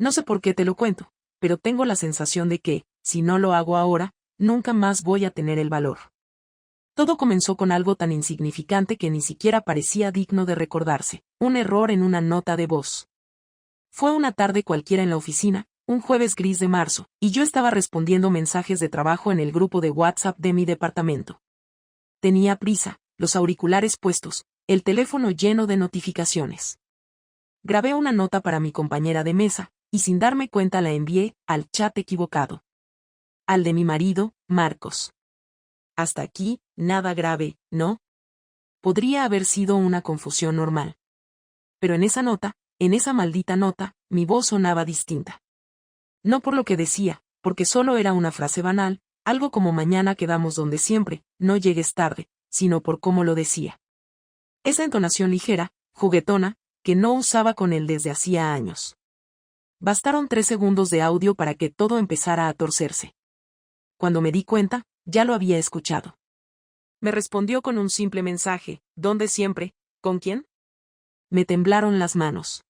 No sé por qué te lo cuento, pero tengo la sensación de que, si no lo hago ahora, nunca más voy a tener el valor. Todo comenzó con algo tan insignificante que ni siquiera parecía digno de recordarse, un error en una nota de voz. Fue una tarde cualquiera en la oficina, un jueves gris de marzo, y yo estaba respondiendo mensajes de trabajo en el grupo de WhatsApp de mi departamento. Tenía prisa, los auriculares puestos, el teléfono lleno de notificaciones. Grabé una nota para mi compañera de mesa, y sin darme cuenta la envié al chat equivocado. Al de mi marido, Marcos. Hasta aquí, nada grave, ¿no? Podría haber sido una confusión normal. Pero en esa maldita nota, mi voz sonaba distinta. No por lo que decía, porque solo era una frase banal, algo como mañana quedamos donde siempre, no llegues tarde, sino por cómo lo decía. Esa entonación ligera, juguetona, que no usaba con él desde hacía años. Bastaron 3 segundos de audio para que todo empezara a torcerse. Cuando me di cuenta, ya lo había escuchado. Me respondió con un simple mensaje, ¿dónde siempre? ¿Con quién? Me temblaron las manos.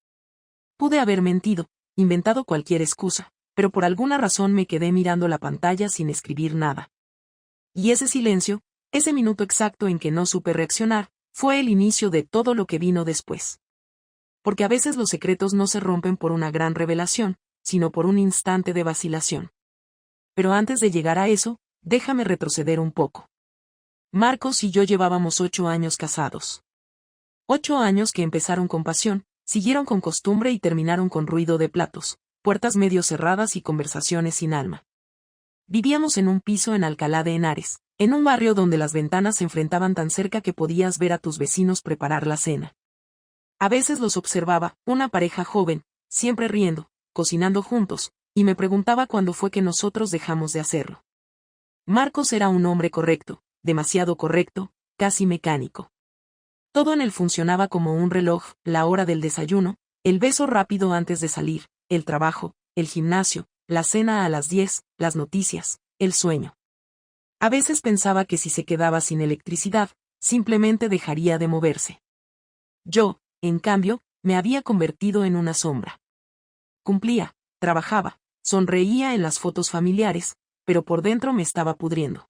Pude haber mentido, inventado cualquier excusa, pero por alguna razón me quedé mirando la pantalla sin escribir nada. Y ese silencio, ese minuto exacto en que no supe reaccionar, fue el inicio de todo lo que vino después. Porque a veces los secretos no se rompen por una gran revelación, sino por un instante de vacilación. Pero antes de llegar a eso, déjame retroceder un poco. Marcos y yo llevábamos 8 años casados. 8 años que empezaron con pasión, siguieron con costumbre y terminaron con ruido de platos, puertas medio cerradas y conversaciones sin alma. Vivíamos en un piso en Alcalá de Henares, en un barrio donde las ventanas se enfrentaban tan cerca que podías ver a tus vecinos preparar la cena. A veces los observaba, una pareja joven, siempre riendo, cocinando juntos, y me preguntaba cuándo fue que nosotros dejamos de hacerlo. Marcos era un hombre correcto, demasiado correcto, casi mecánico. Todo en él funcionaba como un reloj, la hora del desayuno, el beso rápido antes de salir, el trabajo, el gimnasio, la cena a las 10, las noticias, el sueño. A veces pensaba que si se quedaba sin electricidad, simplemente dejaría de moverse. Yo, en cambio, me había convertido en una sombra. Cumplía, trabajaba, sonreía en las fotos familiares, pero por dentro me estaba pudriendo.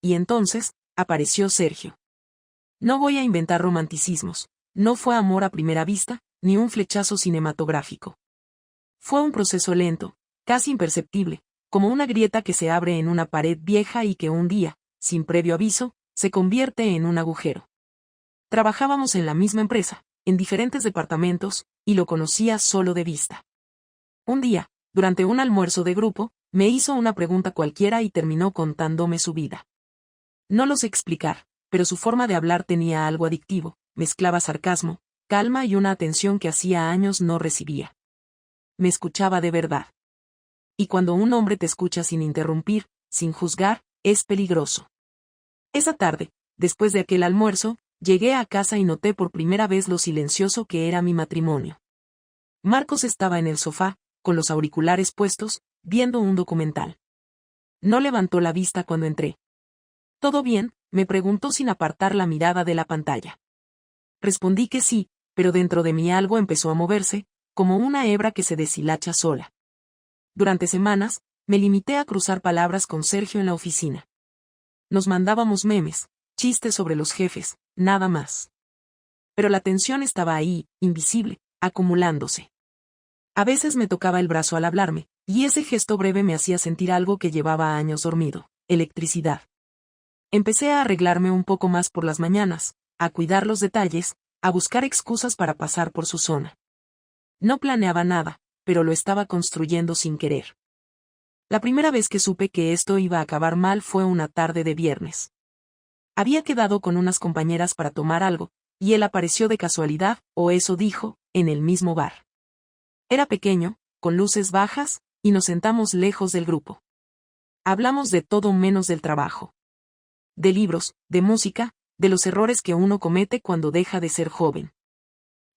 Y entonces, apareció Sergio. No voy a inventar romanticismos, no fue amor a primera vista, ni un flechazo cinematográfico. Fue un proceso lento, casi imperceptible, como una grieta que se abre en una pared vieja y que un día, sin previo aviso, se convierte en un agujero. Trabajábamos en la misma empresa, en diferentes departamentos, y lo conocía solo de vista. Un día, durante un almuerzo de grupo, me hizo una pregunta cualquiera y terminó contándome su vida. No lo sé explicar, pero su forma de hablar tenía algo adictivo, mezclaba sarcasmo, calma y una atención que hacía años no recibía. Me escuchaba de verdad. Y cuando un hombre te escucha sin interrumpir, sin juzgar, es peligroso. Esa tarde, después de aquel almuerzo, llegué a casa y noté por primera vez lo silencioso que era mi matrimonio. Marcos estaba en el sofá, con los auriculares puestos, viendo un documental. No levantó la vista cuando entré. ¿Todo bien?, me preguntó sin apartar la mirada de la pantalla. Respondí que sí, pero dentro de mí algo empezó a moverse, como una hebra que se deshilacha sola. Durante semanas, me limité a cruzar palabras con Sergio en la oficina. Nos mandábamos memes, chistes sobre los jefes, nada más. Pero la tensión estaba ahí, invisible, acumulándose. A veces me tocaba el brazo al hablarme, y ese gesto breve me hacía sentir algo que llevaba años dormido, electricidad. Empecé a arreglarme un poco más por las mañanas, a cuidar los detalles, a buscar excusas para pasar por su zona. No planeaba nada, pero lo estaba construyendo sin querer. La primera vez que supe que esto iba a acabar mal fue una tarde de viernes. Había quedado con unas compañeras para tomar algo, y él apareció de casualidad, o eso dijo, en el mismo bar. Era pequeño, con luces bajas, y nos sentamos lejos del grupo. Hablamos de todo menos del trabajo. De libros, de música, de los errores que uno comete cuando deja de ser joven.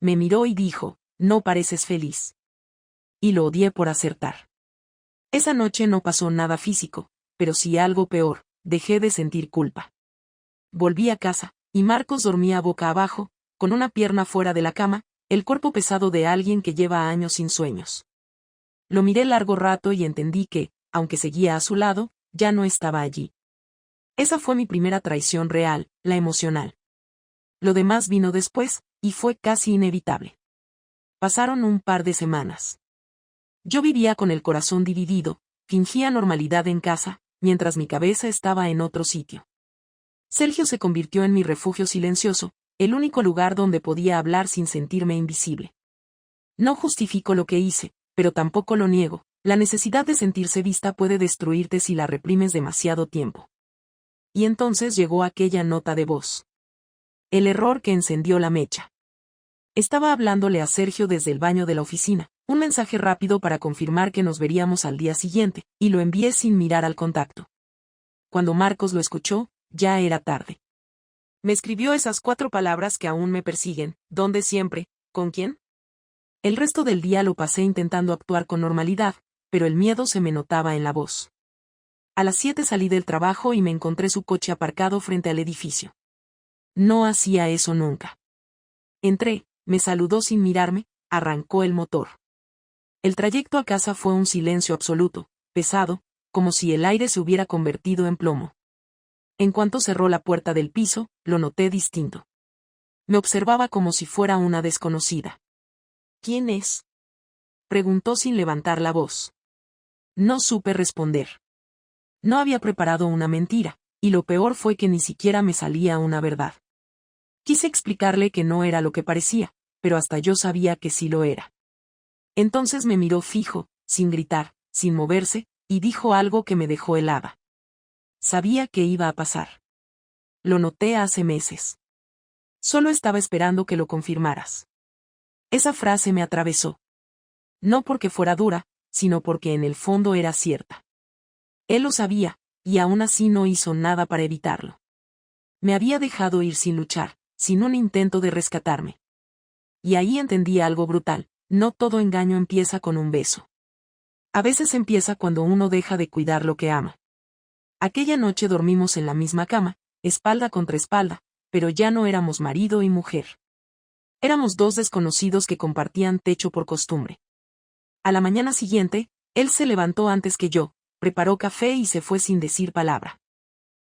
Me miró y dijo, no pareces feliz. Y lo odié por acertar. Esa noche no pasó nada físico, pero sí algo peor, dejé de sentir culpa. Volví a casa, y Marcos dormía boca abajo, con una pierna fuera de la cama, el cuerpo pesado de alguien que lleva años sin sueños. Lo miré largo rato y entendí que, aunque seguía a su lado, ya no estaba allí. Esa fue mi primera traición real, la emocional. Lo demás vino después, y fue casi inevitable. Pasaron un par de semanas. Yo vivía con el corazón dividido, fingía normalidad en casa, mientras mi cabeza estaba en otro sitio. Sergio se convirtió en mi refugio silencioso, el único lugar donde podía hablar sin sentirme invisible. No justifico lo que hice, pero tampoco lo niego, la necesidad de sentirse vista puede destruirte si la reprimes demasiado tiempo. Y entonces llegó aquella nota de voz. El error que encendió la mecha. Estaba hablándole a Sergio desde el baño de la oficina, un mensaje rápido para confirmar que nos veríamos al día siguiente, y lo envié sin mirar al contacto. Cuando Marcos lo escuchó, ya era tarde. Me escribió esas 4 palabras que aún me persiguen: ¿dónde siempre? ¿Con quién? El resto del día lo pasé intentando actuar con normalidad, pero el miedo se me notaba en la voz. A las 7 salí del trabajo y me encontré su coche aparcado frente al edificio. No hacía eso nunca. Entré, me saludó sin mirarme, arrancó el motor. El trayecto a casa fue un silencio absoluto, pesado, como si el aire se hubiera convertido en plomo. En cuanto cerró la puerta del piso, lo noté distinto. Me observaba como si fuera una desconocida. ¿Quién es?, preguntó sin levantar la voz. No supe responder. No había preparado una mentira, y lo peor fue que ni siquiera me salía una verdad. Quise explicarle que no era lo que parecía, pero hasta yo sabía que sí lo era. Entonces me miró fijo, sin gritar, sin moverse, y dijo algo que me dejó helada. Sabía que iba a pasar. Lo noté hace meses. Solo estaba esperando que lo confirmaras. Esa frase me atravesó. No porque fuera dura, sino porque en el fondo era cierta. Él lo sabía, y aún así no hizo nada para evitarlo. Me había dejado ir sin luchar, sin un intento de rescatarme. Y ahí entendí algo brutal: no todo engaño empieza con un beso. A veces empieza cuando uno deja de cuidar lo que ama. Aquella noche dormimos en la misma cama, espalda contra espalda, pero ya no éramos marido y mujer. Éramos 2 desconocidos que compartían techo por costumbre. A la mañana siguiente, él se levantó antes que yo, preparó café y se fue sin decir palabra.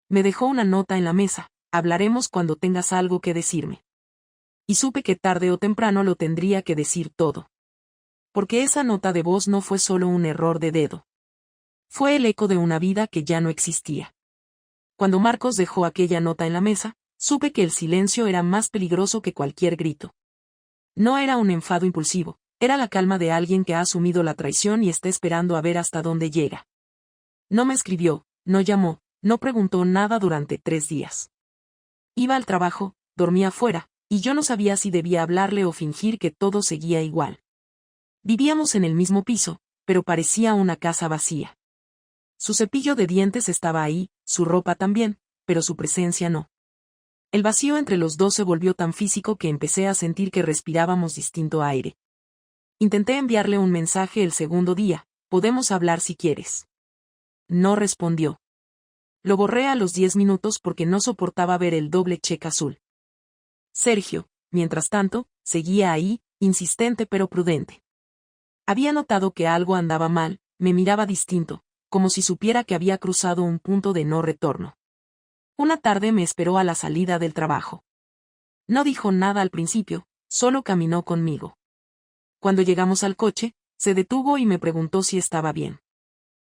Me dejó una nota en la mesa: hablaremos cuando tengas algo que decirme. Y supe que tarde o temprano lo tendría que decir todo. Porque esa nota de voz no fue solo un error de dedo. Fue el eco de una vida que ya no existía. Cuando Marcos dejó aquella nota en la mesa, supe que el silencio era más peligroso que cualquier grito. No era un enfado impulsivo, era la calma de alguien que ha asumido la traición y está esperando a ver hasta dónde llega. No me escribió, no llamó, no preguntó nada durante 3 días. Iba al trabajo, dormía fuera, y yo no sabía si debía hablarle o fingir que todo seguía igual. Vivíamos en el mismo piso, pero parecía una casa vacía. Su cepillo de dientes estaba ahí, su ropa también, pero su presencia no. El vacío entre los dos se volvió tan físico que empecé a sentir que respirábamos distinto aire. Intenté enviarle un mensaje el segundo día: podemos hablar si quieres. No respondió. Lo borré a los 10 minutos porque no soportaba ver el doble check azul. Sergio, mientras tanto, seguía ahí, insistente pero prudente. Había notado que algo andaba mal, me miraba distinto, como si supiera que había cruzado un punto de no retorno. Una tarde me esperó a la salida del trabajo. No dijo nada al principio, solo caminó conmigo. Cuando llegamos al coche, se detuvo y me preguntó si estaba bien.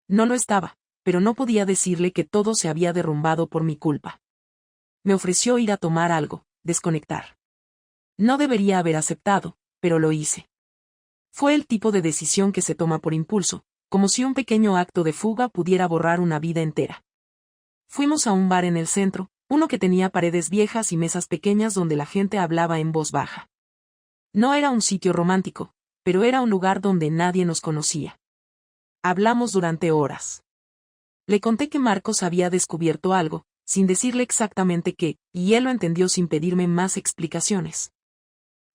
No lo estaba, pero no podía decirle que todo se había derrumbado por mi culpa. Me ofreció ir a tomar algo, desconectar. No debería haber aceptado, pero lo hice. Fue el tipo de decisión que se toma por impulso, como si un pequeño acto de fuga pudiera borrar una vida entera. Fuimos a un bar en el centro, uno que tenía paredes viejas y mesas pequeñas donde la gente hablaba en voz baja. No era un sitio romántico, pero era un lugar donde nadie nos conocía. Hablamos durante horas. Le conté que Marcos había descubierto algo, sin decirle exactamente qué, y él lo entendió sin pedirme más explicaciones.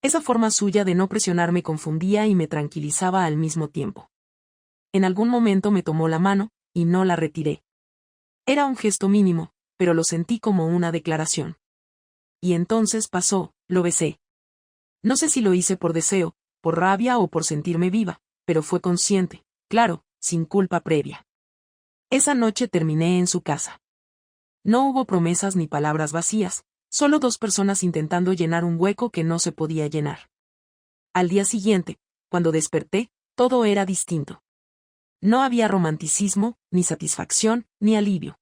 Esa forma suya de no presionar me confundía y me tranquilizaba al mismo tiempo. En algún momento me tomó la mano, y no la retiré. Era un gesto mínimo, pero lo sentí como una declaración. Y entonces pasó, lo besé. No sé si lo hice por deseo, por rabia o por sentirme viva, pero fue consciente, claro, sin culpa previa. Esa noche terminé en su casa. No hubo promesas ni palabras vacías, solo dos personas intentando llenar un hueco que no se podía llenar. Al día siguiente, cuando desperté, todo era distinto. No había romanticismo, ni satisfacción, ni alivio.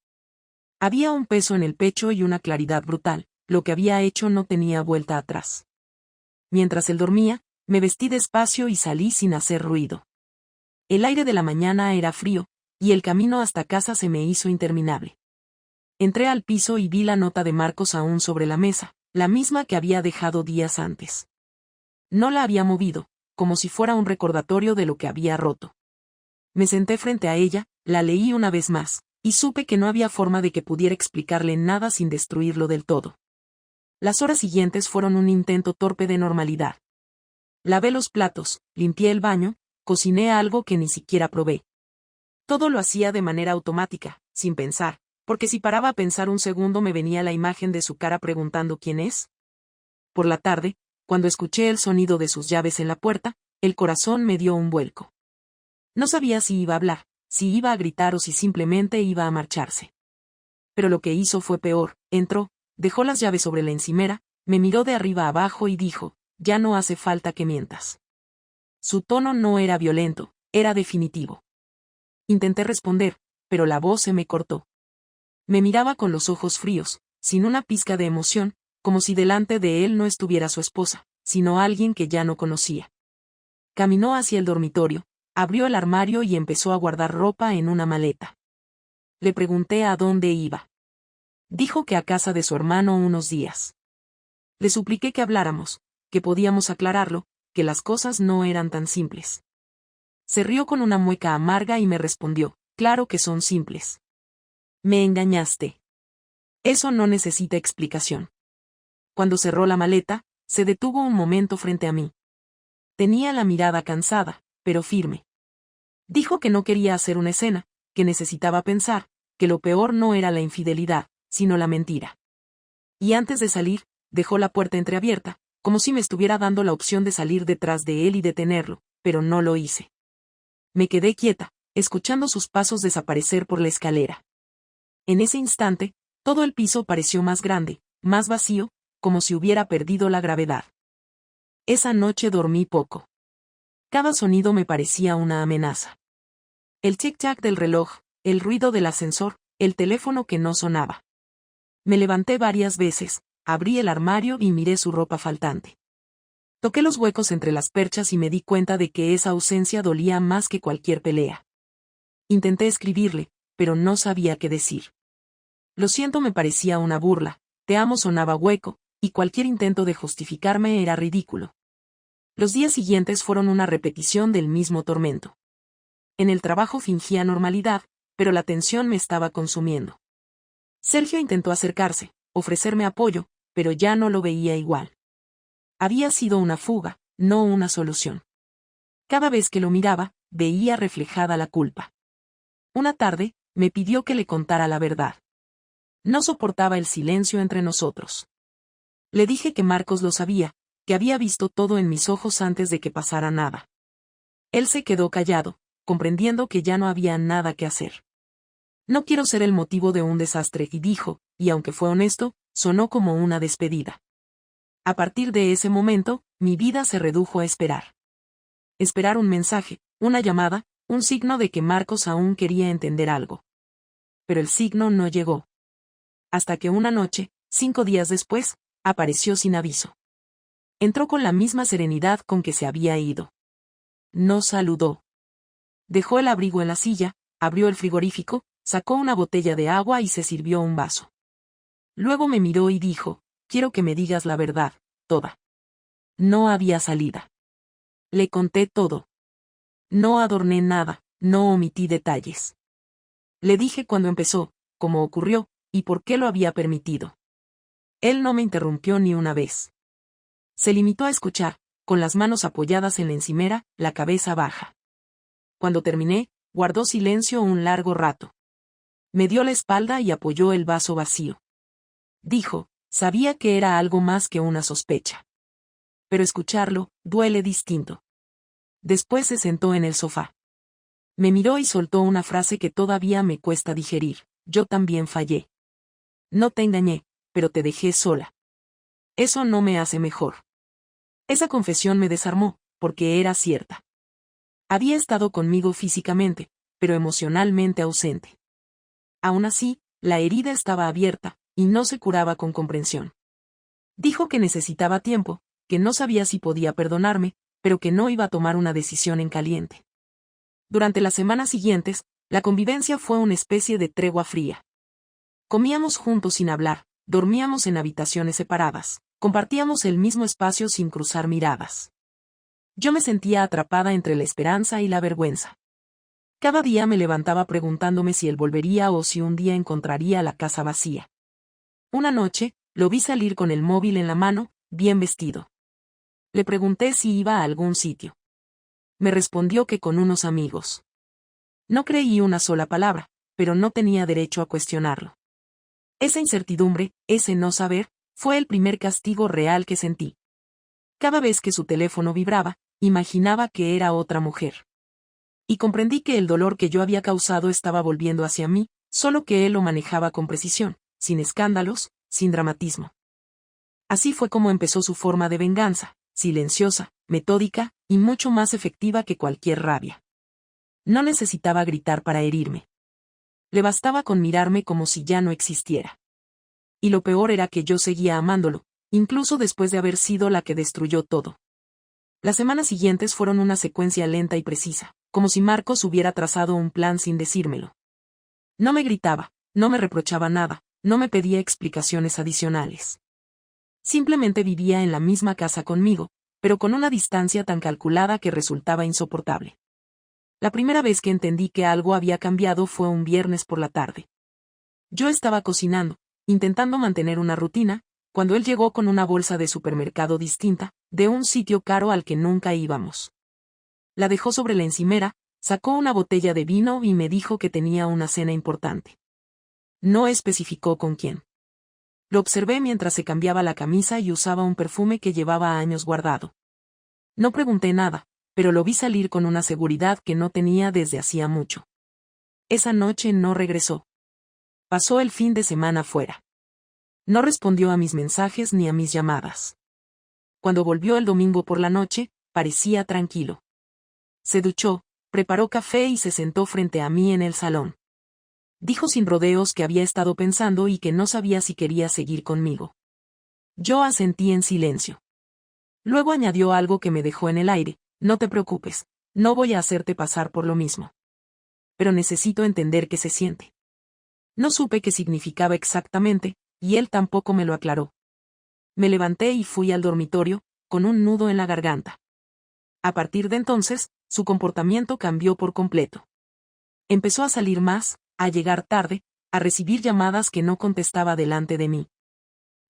Había un peso en el pecho y una claridad brutal, lo que había hecho no tenía vuelta atrás. Mientras él dormía, me vestí despacio y salí sin hacer ruido. El aire de la mañana era frío, y el camino hasta casa se me hizo interminable. Entré al piso y vi la nota de Marcos aún sobre la mesa, la misma que había dejado días antes. No la había movido, como si fuera un recordatorio de lo que había roto. Me senté frente a ella, la leí una vez más, y supe que no había forma de que pudiera explicarle nada sin destruirlo del todo. Las horas siguientes fueron un intento torpe de normalidad. Lavé los platos, limpié el baño, cociné algo que ni siquiera probé. Todo lo hacía de manera automática, sin pensar, porque si paraba a pensar un segundo me venía la imagen de su cara preguntando ¿quién es? Por la tarde, cuando escuché el sonido de sus llaves en la puerta, el corazón me dio un vuelco. No sabía si iba a hablar, si iba a gritar o si simplemente iba a marcharse. Pero lo que hizo fue peor, entró, dejó las llaves sobre la encimera, me miró de arriba a abajo y dijo, ya no hace falta que mientas. Su tono no era violento, era definitivo. Intenté responder, pero la voz se me cortó. Me miraba con los ojos fríos, sin una pizca de emoción, como si delante de él no estuviera su esposa, sino alguien que ya no conocía. Caminó hacia el dormitorio, abrió el armario y empezó a guardar ropa en una maleta. Le pregunté a dónde iba. Dijo que a casa de su hermano unos días. Le supliqué que habláramos, que podíamos aclararlo, que las cosas no eran tan simples. Se rió con una mueca amarga y me respondió, claro que son simples. Me engañaste. Eso no necesita explicación. Cuando cerró la maleta, se detuvo un momento frente a mí. Tenía la mirada cansada, pero firme. Dijo que no quería hacer una escena, que necesitaba pensar, que lo peor no era la infidelidad, sino la mentira. Y antes de salir, dejó la puerta entreabierta, como si me estuviera dando la opción de salir detrás de él y detenerlo, pero no lo hice. Me quedé quieta, escuchando sus pasos desaparecer por la escalera. En ese instante, todo el piso pareció más grande, más vacío, como si hubiera perdido la gravedad. Esa noche dormí poco. Cada sonido me parecía una amenaza. El tic-tac del reloj, el ruido del ascensor, el teléfono que no sonaba. Me levanté varias veces, abrí el armario y miré su ropa faltante. Toqué los huecos entre las perchas y me di cuenta de que esa ausencia dolía más que cualquier pelea. Intenté escribirle, pero no sabía qué decir. Lo siento me parecía una burla, te amo sonaba hueco, y cualquier intento de justificarme era ridículo. Los días siguientes fueron una repetición del mismo tormento. En el trabajo fingía normalidad, pero la tensión me estaba consumiendo. Sergio intentó acercarse, ofrecerme apoyo, pero ya no lo veía igual. Había sido una fuga, no una solución. Cada vez que lo miraba, veía reflejada la culpa. Una tarde, me pidió que le contara la verdad. No soportaba el silencio entre nosotros. Le dije que Marcos lo sabía, que había visto todo en mis ojos antes de que pasara nada. Él se quedó callado, comprendiendo que ya no había nada que hacer. No quiero ser el motivo de un desastre, y dijo, y aunque fue honesto, sonó como una despedida. A partir de ese momento, mi vida se redujo a esperar. Esperar un mensaje, una llamada, un signo de que Marcos aún quería entender algo. Pero el signo no llegó. Hasta que una noche, 5 días después, apareció sin aviso. Entró con la misma serenidad con que se había ido. No saludó. Dejó el abrigo en la silla, abrió el frigorífico, sacó una botella de agua y se sirvió un vaso. Luego me miró y dijo, quiero que me digas la verdad, toda. No había salida. Le conté todo. No adorné nada, no omití detalles. Le dije cuándo empezó, cómo ocurrió, y por qué lo había permitido. Él no me interrumpió ni una vez. Se limitó a escuchar, con las manos apoyadas en la encimera, la cabeza baja. Cuando terminé, guardó silencio un largo rato. Me dio la espalda y apoyó el vaso vacío. Dijo, sabía que era algo más que una sospecha. Pero escucharlo, duele distinto. Después se sentó en el sofá. Me miró y soltó una frase que todavía me cuesta digerir: yo también fallé. No te engañé, pero te dejé sola. Eso no me hace mejor. Esa confesión me desarmó, porque era cierta. Había estado conmigo físicamente, pero emocionalmente ausente. Aún así, la herida estaba abierta, y no se curaba con comprensión. Dijo que necesitaba tiempo, que no sabía si podía perdonarme, pero que no iba a tomar una decisión en caliente. Durante las semanas siguientes, la convivencia fue una especie de tregua fría. Comíamos juntos sin hablar, dormíamos en habitaciones separadas, compartíamos el mismo espacio sin cruzar miradas. Yo me sentía atrapada entre la esperanza y la vergüenza. Cada día me levantaba preguntándome si él volvería o si un día encontraría la casa vacía. Una noche, lo vi salir con el móvil en la mano, bien vestido. Le pregunté si iba a algún sitio. Me respondió que con unos amigos. No creí una sola palabra, pero no tenía derecho a cuestionarlo. Esa incertidumbre, ese no saber, fue el primer castigo real que sentí. Cada vez que su teléfono vibraba, imaginaba que era otra mujer. Y comprendí que el dolor que yo había causado estaba volviendo hacia mí, solo que él lo manejaba con precisión, sin escándalos, sin dramatismo. Así fue como empezó su forma de venganza, silenciosa, metódica, y mucho más efectiva que cualquier rabia. No necesitaba gritar para herirme. Le bastaba con mirarme como si ya no existiera. Y lo peor era que yo seguía amándolo, incluso después de haber sido la que destruyó todo. Las semanas siguientes fueron una secuencia lenta y precisa, como si Marcos hubiera trazado un plan sin decírmelo. No me gritaba, no me reprochaba nada, no me pedía explicaciones adicionales. Simplemente vivía en la misma casa conmigo, pero con una distancia tan calculada que resultaba insoportable. La primera vez que entendí que algo había cambiado fue un viernes por la tarde. Yo estaba cocinando, intentando mantener una rutina, cuando él llegó con una bolsa de supermercado distinta, de un sitio caro al que nunca íbamos. La dejó sobre la encimera, sacó una botella de vino y me dijo que tenía una cena importante. No especificó con quién. Lo observé mientras se cambiaba la camisa y usaba un perfume que llevaba años guardado. No pregunté nada, pero lo vi salir con una seguridad que no tenía desde hacía mucho. Esa noche no regresó. Pasó el fin de semana fuera. No respondió a mis mensajes ni a mis llamadas. Cuando volvió el domingo por la noche, parecía tranquilo. Se duchó, preparó café y se sentó frente a mí en el salón. Dijo sin rodeos que había estado pensando y que no sabía si quería seguir conmigo. Yo asentí en silencio. Luego añadió algo que me dejó en el aire: no te preocupes, no voy a hacerte pasar por lo mismo. Pero necesito entender qué se siente. No supe qué significaba exactamente, y él tampoco me lo aclaró. Me levanté y fui al dormitorio, con un nudo en la garganta. A partir de entonces, su comportamiento cambió por completo. Empezó a salir más, a llegar tarde, a recibir llamadas que no contestaba delante de mí.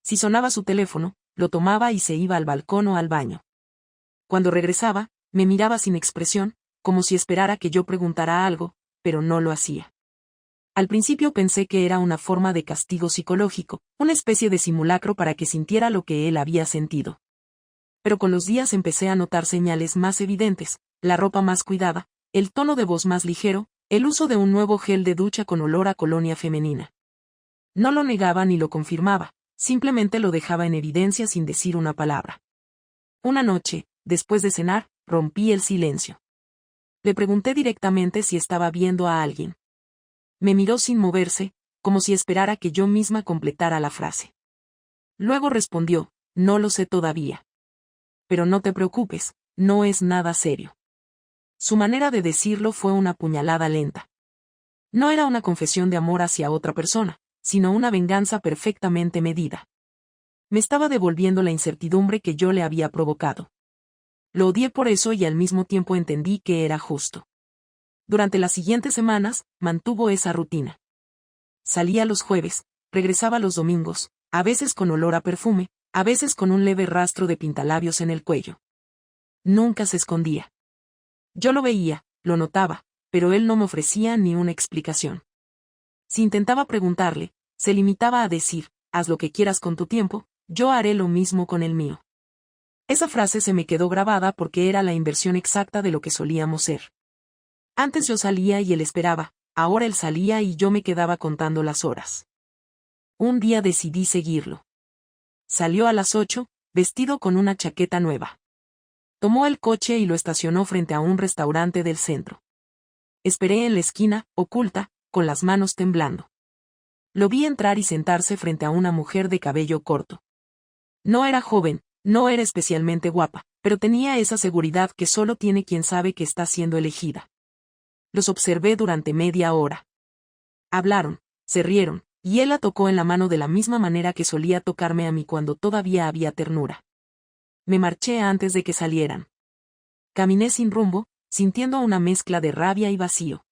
Si sonaba su teléfono, lo tomaba y se iba al balcón o al baño. Cuando regresaba, me miraba sin expresión, como si esperara que yo preguntara algo, pero no lo hacía. Al principio pensé que era una forma de castigo psicológico, una especie de simulacro para que sintiera lo que él había sentido. Pero con los días empecé a notar señales más evidentes: la ropa más cuidada, el tono de voz más ligero, el uso de un nuevo gel de ducha con olor a colonia femenina. No lo negaba ni lo confirmaba, simplemente lo dejaba en evidencia sin decir una palabra. Una noche, después de cenar, rompí el silencio. Le pregunté directamente si estaba viendo a alguien. Me miró sin moverse, como si esperara que yo misma completara la frase. Luego respondió: no lo sé todavía. Pero no te preocupes, no es nada serio. Su manera de decirlo fue una puñalada lenta. No era una confesión de amor hacia otra persona, sino una venganza perfectamente medida. Me estaba devolviendo la incertidumbre que yo le había provocado. Lo odié por eso y al mismo tiempo entendí que era justo. Durante las siguientes semanas, mantuvo esa rutina. Salía los jueves, regresaba los domingos, a veces con olor a perfume, a veces con un leve rastro de pintalabios en el cuello. Nunca se escondía. Yo lo veía, lo notaba, pero él no me ofrecía ni una explicación. Si intentaba preguntarle, se limitaba a decir: haz lo que quieras con tu tiempo, yo haré lo mismo con el mío. Esa frase se me quedó grabada porque era la inversión exacta de lo que solíamos ser. Antes yo salía y él esperaba, ahora él salía y yo me quedaba contando las horas. Un día decidí seguirlo. Salió a las 8, vestido con una chaqueta nueva. Tomó el coche y lo estacionó frente a un restaurante del centro. Esperé en la esquina, oculta, con las manos temblando. Lo vi entrar y sentarse frente a una mujer de cabello corto. No era joven, no era especialmente guapa, pero tenía esa seguridad que solo tiene quien sabe que está siendo elegida. Los observé durante media hora. Hablaron, se rieron, y él la tocó en la mano de la misma manera que solía tocarme a mí cuando todavía había ternura. Me marché antes de que salieran. Caminé sin rumbo, sintiendo una mezcla de rabia y vacío.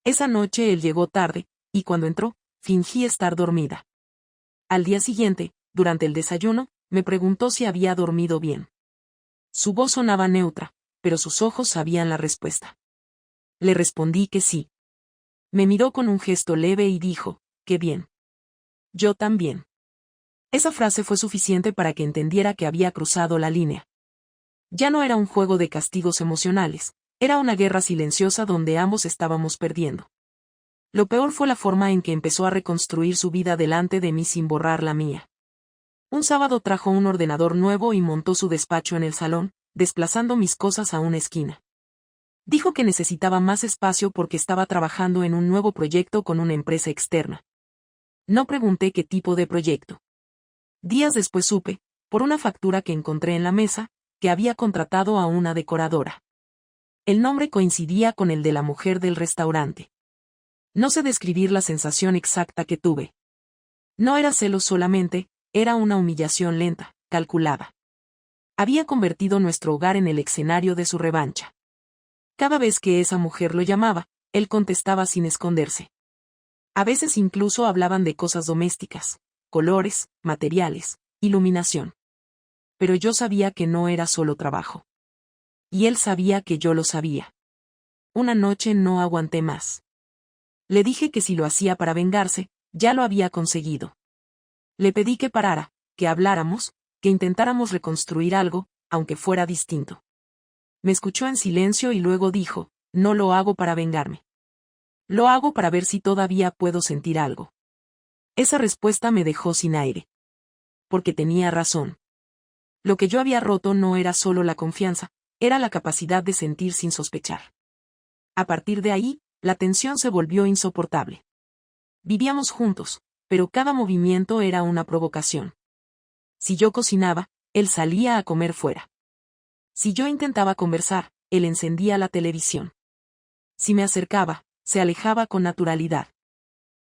Esa noche él llegó tarde, y cuando entró, fingí estar dormida. Al día siguiente, durante el desayuno, me preguntó si había dormido bien. Su voz sonaba neutra, pero sus ojos sabían la respuesta. Le respondí que sí. Me miró con un gesto leve y dijo, «Qué bien». Yo también. Esa frase fue suficiente para que entendiera que había cruzado la línea. Ya no era un juego de castigos emocionales, era una guerra silenciosa donde ambos estábamos perdiendo. Lo peor fue la forma en que empezó a reconstruir su vida delante de mí sin borrar la mía. Un sábado trajo un ordenador nuevo y montó su despacho en el salón, desplazando mis cosas a una esquina. Dijo que necesitaba más espacio porque estaba trabajando en un nuevo proyecto con una empresa externa. No pregunté qué tipo de proyecto. Días después supe, por una factura que encontré en la mesa, que había contratado a una decoradora. El nombre coincidía con el de la mujer del restaurante. No sé describir la sensación exacta que tuve. No era celos solamente, era una humillación lenta, calculada. Había convertido nuestro hogar en el escenario de su revancha. Cada vez que esa mujer lo llamaba, él contestaba sin esconderse. A veces incluso hablaban de cosas domésticas, colores, materiales, iluminación. Pero yo sabía que no era solo trabajo. Y él sabía que yo lo sabía. Una noche no aguanté más. Le dije que si lo hacía para vengarse, ya lo había conseguido. Le pedí que parara, que habláramos, que intentáramos reconstruir algo, aunque fuera distinto. Me escuchó en silencio y luego dijo, no lo hago para vengarme. Lo hago para ver si todavía puedo sentir algo. Esa respuesta me dejó sin aire. Porque tenía razón. Lo que yo había roto no era solo la confianza, era la capacidad de sentir sin sospechar. A partir de ahí, la tensión se volvió insoportable. Vivíamos juntos, pero cada movimiento era una provocación. Si yo cocinaba, él salía a comer fuera. Si yo intentaba conversar, él encendía la televisión. Si me acercaba, se alejaba con naturalidad.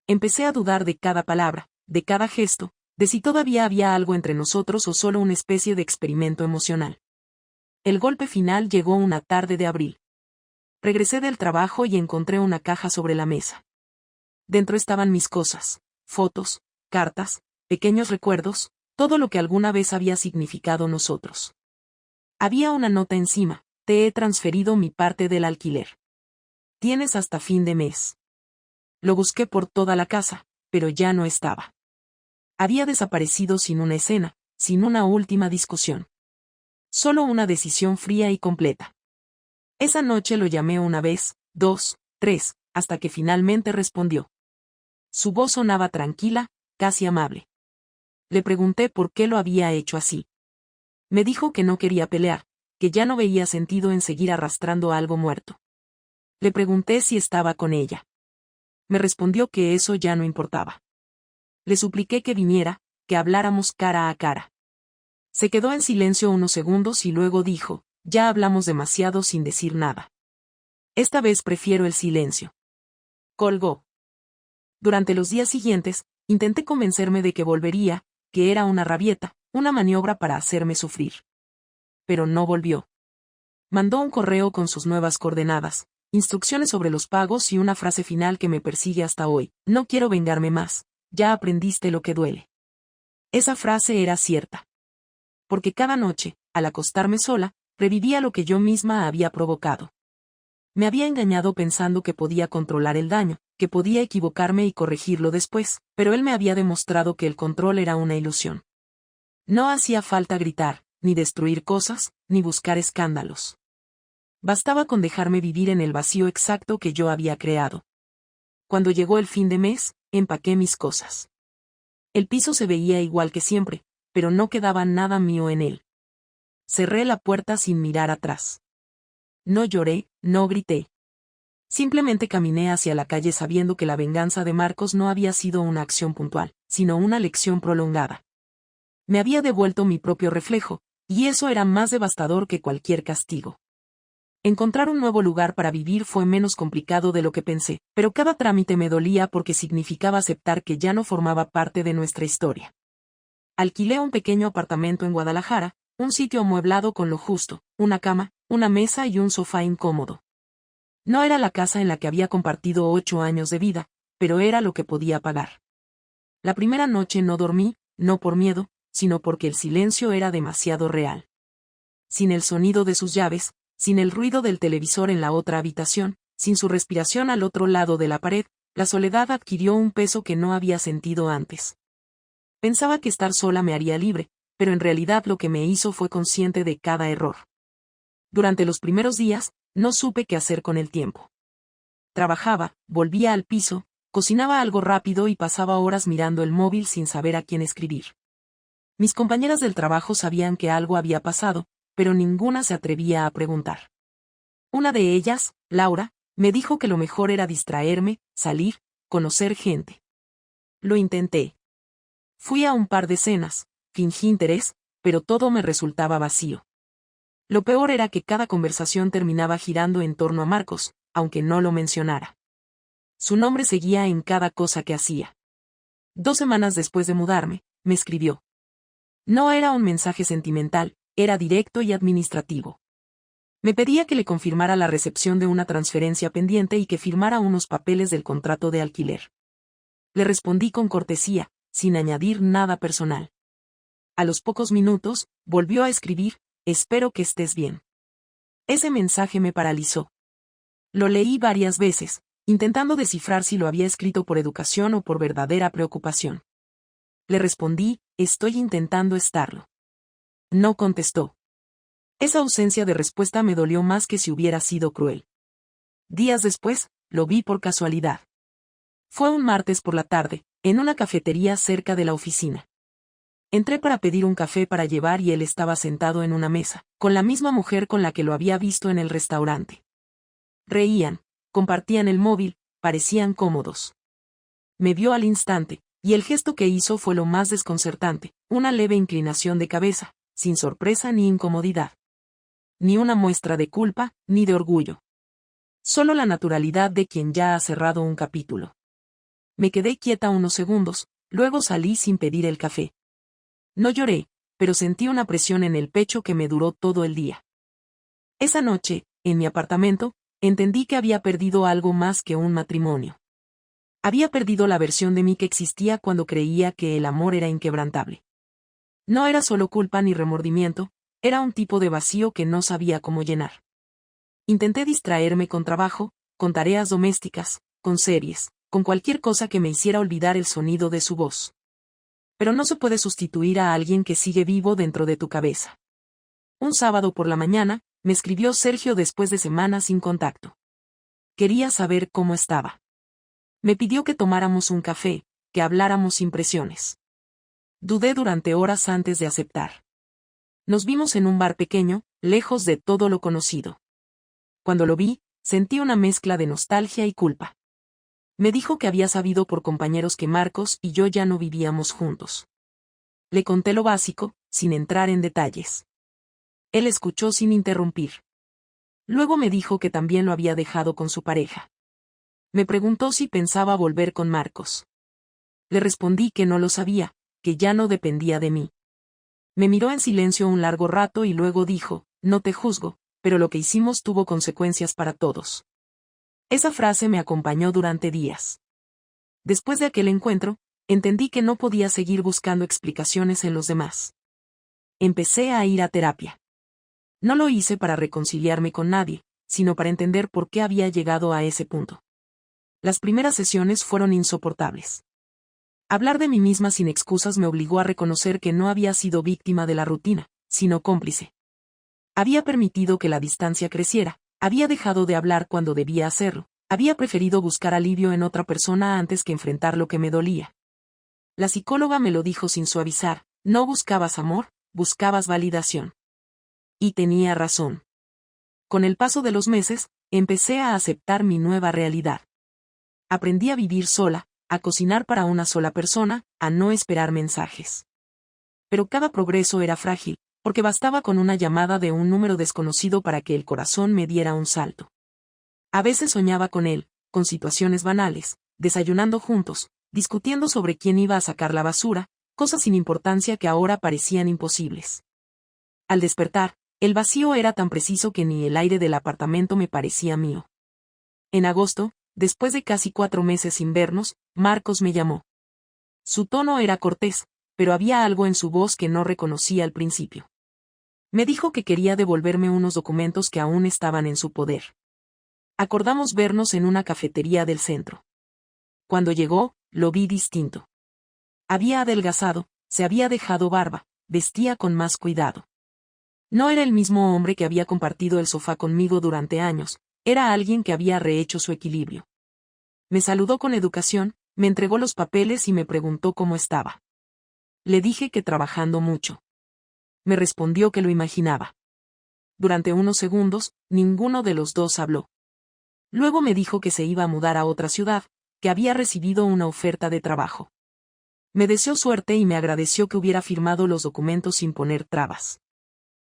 Empecé a dudar de cada palabra, de cada gesto, de si todavía había algo entre nosotros o solo una especie de experimento emocional. El golpe final llegó una tarde de abril. Regresé del trabajo y encontré una caja sobre la mesa. Dentro estaban mis cosas, fotos, cartas, pequeños recuerdos, todo lo que alguna vez había significado nosotros. Había una nota encima, te he transferido mi parte del alquiler. Tienes hasta fin de mes. Lo busqué por toda la casa, pero ya no estaba. Había desaparecido sin una escena, sin una última discusión. Solo una decisión fría y completa. Esa noche lo llamé una vez, 2, 3, hasta que finalmente respondió. Su voz sonaba tranquila, casi amable. Le pregunté por qué lo había hecho así. Me dijo que no quería pelear, que ya no veía sentido en seguir arrastrando algo muerto. Le pregunté si estaba con ella. Me respondió que eso ya no importaba. Le supliqué que viniera, que habláramos cara a cara. Se quedó en silencio unos segundos y luego dijo, ya hablamos demasiado sin decir nada. Esta vez prefiero el silencio. Colgó. Durante los días siguientes, intenté convencerme de que volvería, que era una rabieta, una maniobra para hacerme sufrir. Pero no volvió. Mandó un correo con sus nuevas coordenadas, instrucciones sobre los pagos y una frase final que me persigue hasta hoy, no quiero vengarme más, ya aprendiste lo que duele. Esa frase era cierta. Porque cada noche, al acostarme sola, revivía lo que yo misma había provocado. Me había engañado pensando que podía controlar el daño, que podía equivocarme y corregirlo después, pero él me había demostrado que el control era una ilusión. No hacía falta gritar, ni destruir cosas, ni buscar escándalos. Bastaba con dejarme vivir en el vacío exacto que yo había creado. Cuando llegó el fin de mes, empaqué mis cosas. El piso se veía igual que siempre, pero no quedaba nada mío en él. Cerré la puerta sin mirar atrás. No lloré, no grité. Simplemente caminé hacia la calle sabiendo que la venganza de Marcos no había sido una acción puntual, sino una lección prolongada. Me había devuelto mi propio reflejo, y eso era más devastador que cualquier castigo. Encontrar un nuevo lugar para vivir fue menos complicado de lo que pensé, pero cada trámite me dolía porque significaba aceptar que ya no formaba parte de nuestra historia. Alquilé un pequeño apartamento en Guadalajara, un sitio amueblado con lo justo, una cama, una mesa y un sofá incómodo. No era la casa en la que había compartido 8 años de vida, pero era lo que podía pagar. La primera noche no dormí, no por miedo, sino porque el silencio era demasiado real. Sin el sonido de sus llaves, sin el ruido del televisor en la otra habitación, sin su respiración al otro lado de la pared, la soledad adquirió un peso que no había sentido antes. Pensaba que estar sola me haría libre, pero en realidad lo que me hizo fue consciente de cada error. Durante los primeros días, no supe qué hacer con el tiempo. Trabajaba, volvía al piso, cocinaba algo rápido y pasaba horas mirando el móvil sin saber a quién escribir. Mis compañeras del trabajo sabían que algo había pasado, pero ninguna se atrevía a preguntar. Una de ellas, Laura, me dijo que lo mejor era distraerme, salir, conocer gente. Lo intenté. Fui a un par de cenas, fingí interés, pero todo me resultaba vacío. Lo peor era que cada conversación terminaba girando en torno a Marcos, aunque no lo mencionara. Su nombre seguía en cada cosa que hacía. 2 semanas después de mudarme, me escribió. No era un mensaje sentimental, era directo y administrativo. Me pedía que le confirmara la recepción de una transferencia pendiente y que firmara unos papeles del contrato de alquiler. Le respondí con cortesía, sin añadir nada personal. A los pocos minutos, volvió a escribir, espero que estés bien. Ese mensaje me paralizó. Lo leí varias veces, intentando descifrar si lo había escrito por educación o por verdadera preocupación. Le respondí, estoy intentando estarlo. No contestó. Esa ausencia de respuesta me dolió más que si hubiera sido cruel. Días después, lo vi por casualidad. Fue un martes por la tarde, en una cafetería cerca de la oficina. Entré para pedir un café para llevar y él estaba sentado en una mesa, con la misma mujer con la que lo había visto en el restaurante. Reían, compartían el móvil, parecían cómodos. Me vio al instante, y el gesto que hizo fue lo más desconcertante, una leve inclinación de cabeza, sin sorpresa ni incomodidad. Ni una muestra de culpa, ni de orgullo. Solo la naturalidad de quien ya ha cerrado un capítulo. Me quedé quieta unos segundos, luego salí sin pedir el café. No lloré, pero sentí una presión en el pecho que me duró todo el día. Esa noche, en mi apartamento, entendí que había perdido algo más que un matrimonio. Había perdido la versión de mí que existía cuando creía que el amor era inquebrantable. No era solo culpa ni remordimiento, era un tipo de vacío que no sabía cómo llenar. Intenté distraerme con trabajo, con tareas domésticas, con series, con cualquier cosa que me hiciera olvidar el sonido de su voz. Pero no se puede sustituir a alguien que sigue vivo dentro de tu cabeza. Un sábado por la mañana, me escribió Sergio después de semanas sin contacto. Quería saber cómo estaba. Me pidió que tomáramos un café, que habláramos sin presiones. Dudé durante horas antes de aceptar. Nos vimos en un bar pequeño, lejos de todo lo conocido. Cuando lo vi, sentí una mezcla de nostalgia y culpa. Me dijo que había sabido por compañeros que Marcos y yo ya no vivíamos juntos. Le conté lo básico, sin entrar en detalles. Él escuchó sin interrumpir. Luego me dijo que también lo había dejado con su pareja. Me preguntó si pensaba volver con Marcos. Le respondí que no lo sabía, que ya no dependía de mí. Me miró en silencio un largo rato y luego dijo, no te juzgo, pero lo que hicimos tuvo consecuencias para todos. Esa frase me acompañó durante días. Después de aquel encuentro, entendí que no podía seguir buscando explicaciones en los demás. Empecé a ir a terapia. No lo hice para reconciliarme con nadie, sino para entender por qué había llegado a ese punto. Las primeras sesiones fueron insoportables. Hablar de mí misma sin excusas me obligó a reconocer que no había sido víctima de la rutina, sino cómplice. Había permitido que la distancia creciera, Había dejado de hablar cuando debía hacerlo. Había preferido buscar alivio en otra persona antes que enfrentar lo que me dolía. La psicóloga me lo dijo sin suavizar: no buscabas amor, buscabas validación. Y tenía razón. Con el paso de los meses, empecé a aceptar mi nueva realidad. Aprendí a vivir sola, a cocinar para una sola persona, a no esperar mensajes. Pero cada progreso era frágil, porque bastaba con una llamada de un número desconocido para que el corazón me diera un salto. A veces soñaba con él, con situaciones banales, desayunando juntos, discutiendo sobre quién iba a sacar la basura, cosas sin importancia que ahora parecían imposibles. Al despertar, el vacío era tan preciso que ni el aire del apartamento me parecía mío. En agosto, después de casi 4 meses sin vernos, Marcos me llamó. Su tono era cortés, pero había algo en su voz que no reconocí al principio. Me dijo que quería devolverme unos documentos que aún estaban en su poder. Acordamos vernos en una cafetería del centro. Cuando llegó, lo vi distinto. Había adelgazado, se había dejado barba, vestía con más cuidado. No era el mismo hombre que había compartido el sofá conmigo durante años, era alguien que había rehecho su equilibrio. Me saludó con educación, me entregó los papeles y me preguntó cómo estaba. Le dije que trabajando mucho. Me respondió que lo imaginaba. Durante unos segundos, ninguno de los dos habló. Luego me dijo que se iba a mudar a otra ciudad, que había recibido una oferta de trabajo. Me deseó suerte y me agradeció que hubiera firmado los documentos sin poner trabas.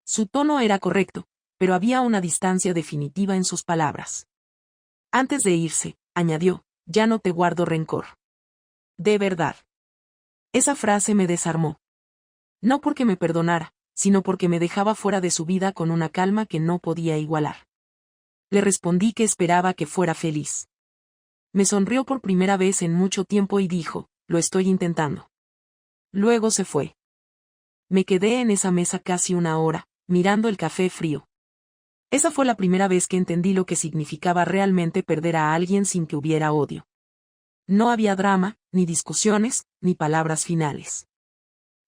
Su tono era correcto, pero había una distancia definitiva en sus palabras. Antes de irse, añadió: ya no te guardo rencor. De verdad. Esa frase me desarmó. No porque me perdonara, sino porque me dejaba fuera de su vida con una calma que no podía igualar. Le respondí que esperaba que fuera feliz. Me sonrió por primera vez en mucho tiempo y dijo: lo estoy intentando. Luego se fue. Me quedé en esa mesa casi una hora, mirando el café frío. Esa fue la primera vez que entendí lo que significaba realmente perder a alguien sin que hubiera odio. No había drama, ni discusiones, ni palabras finales.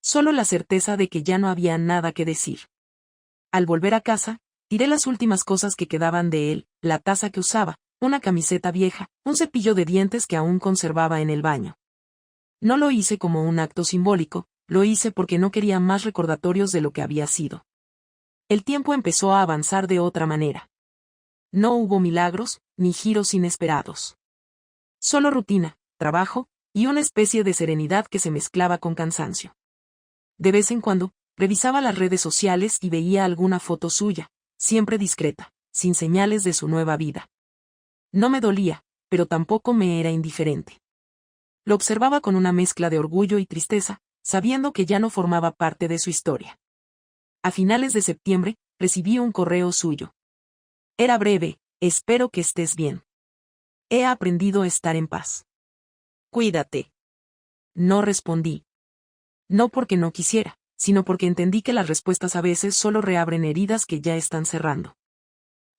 Solo la certeza de que ya no había nada que decir. Al volver a casa, tiré las últimas cosas que quedaban de él: la taza que usaba, una camiseta vieja, un cepillo de dientes que aún conservaba en el baño. No lo hice como un acto simbólico, lo hice porque no quería más recordatorios de lo que había sido. El tiempo empezó a avanzar de otra manera. No hubo milagros, ni giros inesperados. Solo rutina, trabajo, y una especie de serenidad que se mezclaba con cansancio. De vez en cuando, revisaba las redes sociales y veía alguna foto suya, siempre discreta, sin señales de su nueva vida. No me dolía, pero tampoco me era indiferente. Lo observaba con una mezcla de orgullo y tristeza, sabiendo que ya no formaba parte de su historia. A finales de septiembre, recibí un correo suyo. Era breve: espero que estés bien. He aprendido a estar en paz. Cuídate. No respondí. No porque no quisiera, sino porque entendí que las respuestas a veces solo reabren heridas que ya están cerrando.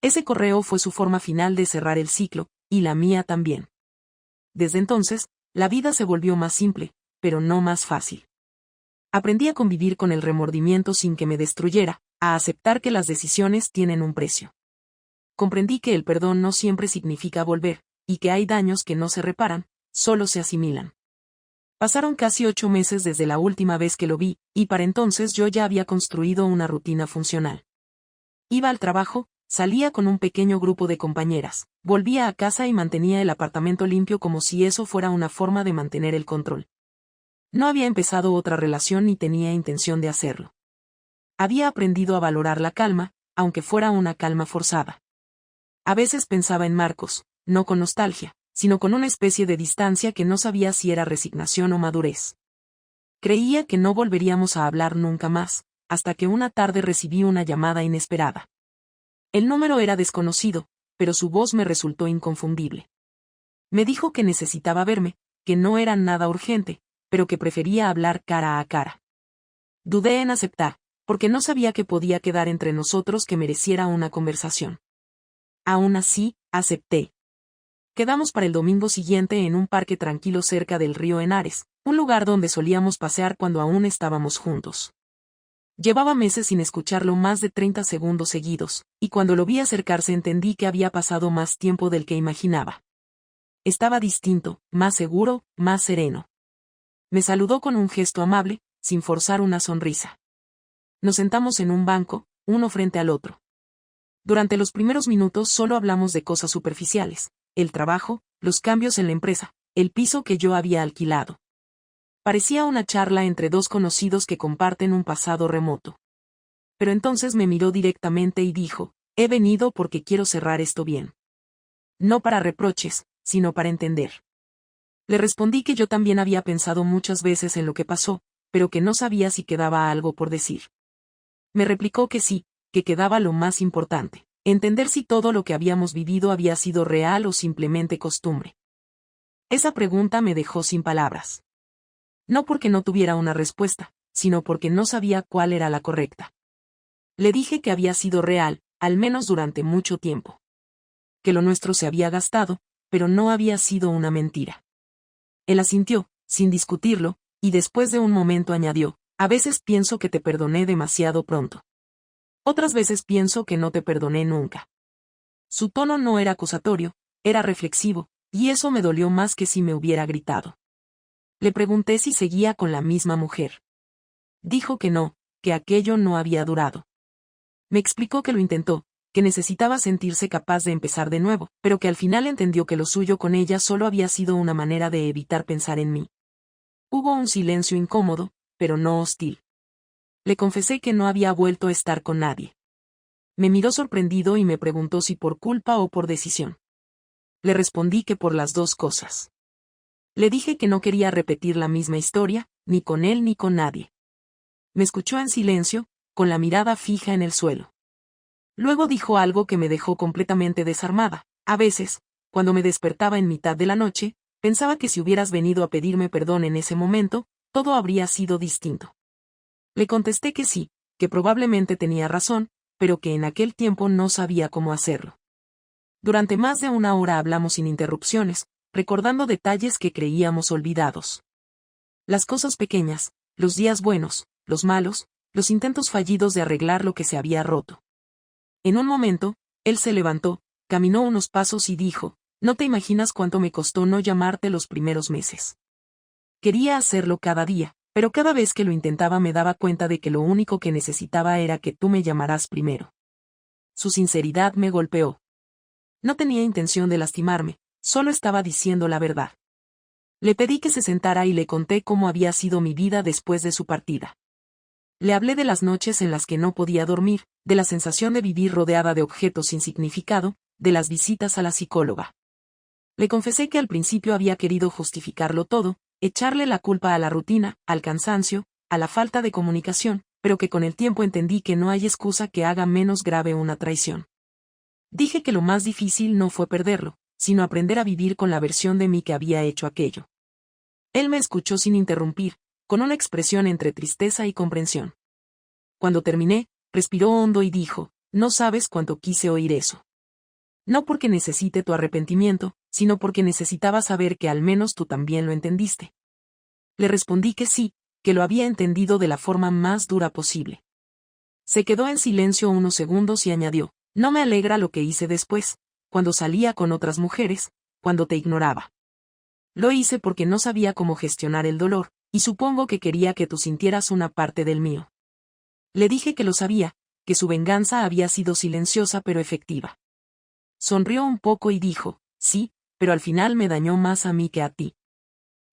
Ese correo fue su forma final de cerrar el ciclo, y la mía también. Desde entonces, la vida se volvió más simple, pero no más fácil. Aprendí a convivir con el remordimiento sin que me destruyera, a aceptar que las decisiones tienen un precio. Comprendí que el perdón no siempre significa volver, y que hay daños que no se reparan, solo se asimilan. Pasaron casi 8 meses desde la última vez que lo vi, y para entonces yo ya había construido una rutina funcional. Iba al trabajo, salía con un pequeño grupo de compañeras, volvía a casa y mantenía el apartamento limpio como si eso fuera una forma de mantener el control. No había empezado otra relación ni tenía intención de hacerlo. Había aprendido a valorar la calma, aunque fuera una calma forzada. A veces pensaba en Marcos, no con nostalgia, sino con una especie de distancia que no sabía si era resignación o madurez. Creía que no volveríamos a hablar nunca más, hasta que una tarde recibí una llamada inesperada. El número era desconocido, pero su voz me resultó inconfundible. Me dijo que necesitaba verme, que no era nada urgente, pero que prefería hablar cara a cara. Dudé en aceptar, porque no sabía qué podía quedar entre nosotros que mereciera una conversación. Aún así, acepté. Quedamos para el domingo siguiente en un parque tranquilo cerca del río Henares, un lugar donde solíamos pasear cuando aún estábamos juntos. Llevaba meses sin escucharlo más de 30 segundos seguidos, y cuando lo vi acercarse entendí que había pasado más tiempo del que imaginaba. Estaba distinto, más seguro, más sereno. Me saludó con un gesto amable, sin forzar una sonrisa. Nos sentamos en un banco, uno frente al otro. Durante los primeros minutos solo hablamos de cosas superficiales, el trabajo, los cambios en la empresa, el piso que yo había alquilado. Parecía una charla entre dos conocidos que comparten un pasado remoto. Pero entonces me miró directamente y dijo, he venido porque quiero cerrar esto bien. No para reproches, sino para entender. Le respondí que yo también había pensado muchas veces en lo que pasó, pero que no sabía si quedaba algo por decir. Me replicó que sí, que quedaba lo más importante, entender si todo lo que habíamos vivido había sido real o simplemente costumbre. Esa pregunta me dejó sin palabras. No porque no tuviera una respuesta, sino porque no sabía cuál era la correcta. Le dije que había sido real, al menos durante mucho tiempo. Que lo nuestro se había gastado, pero no había sido una mentira. Él asintió, sin discutirlo, y después de un momento añadió, a veces pienso que te perdoné demasiado pronto. Otras veces pienso que no te perdoné nunca. Su tono no era acusatorio, era reflexivo, y eso me dolió más que si me hubiera gritado. Le pregunté si seguía con la misma mujer. Dijo que no, que aquello no había durado. Me explicó que lo intentó, que necesitaba sentirse capaz de empezar de nuevo, pero que al final entendió que lo suyo con ella solo había sido una manera de evitar pensar en mí. Hubo un silencio incómodo, pero no hostil. Le confesé que no había vuelto a estar con nadie. Me miró sorprendido y me preguntó si por culpa o por decisión. Le respondí que por las dos cosas. Le dije que no quería repetir la misma historia, ni con él ni con nadie. Me escuchó en silencio, con la mirada fija en el suelo. Luego dijo algo que me dejó completamente desarmada. A veces, cuando me despertaba en mitad de la noche, pensaba que si hubieras venido a pedirme perdón en ese momento, todo habría sido distinto. Le contesté que sí, que probablemente tenía razón, pero que en aquel tiempo no sabía cómo hacerlo. Durante más de una hora hablamos sin interrupciones, recordando detalles que creíamos olvidados. Las cosas pequeñas, los días buenos, los malos, los intentos fallidos de arreglar lo que se había roto. En un momento, él se levantó, caminó unos pasos y dijo, no te imaginas cuánto me costó no llamarte los primeros meses. Quería hacerlo cada día, pero cada vez que lo intentaba me daba cuenta de que lo único que necesitaba era que tú me llamaras primero. Su sinceridad me golpeó. No tenía intención de lastimarme, solo estaba diciendo la verdad. Le pedí que se sentara y le conté cómo había sido mi vida después de su partida. Le hablé de las noches en las que no podía dormir, de la sensación de vivir rodeada de objetos sin significado, de las visitas a la psicóloga. Le confesé que al principio había querido justificarlo todo, echarle la culpa a la rutina, al cansancio, a la falta de comunicación, pero que con el tiempo entendí que no hay excusa que haga menos grave una traición. Dije que lo más difícil no fue perderlo, sino aprender a vivir con la versión de mí que había hecho aquello. Él me escuchó sin interrumpir, con una expresión entre tristeza y comprensión. Cuando terminé, respiró hondo y dijo, no sabes cuánto quise oír eso. No porque necesite tu arrepentimiento, sino porque necesitaba saber que al menos tú también lo entendiste. Le respondí que sí, que lo había entendido de la forma más dura posible. Se quedó en silencio unos segundos y añadió, no me alegra lo que hice después, cuando salía con otras mujeres, cuando te ignoraba. Lo hice porque no sabía cómo gestionar el dolor, y supongo que quería que tú sintieras una parte del mío. Le dije que lo sabía, que su venganza había sido silenciosa pero efectiva. Sonrió un poco y dijo, sí, pero al final me dañó más a mí que a ti.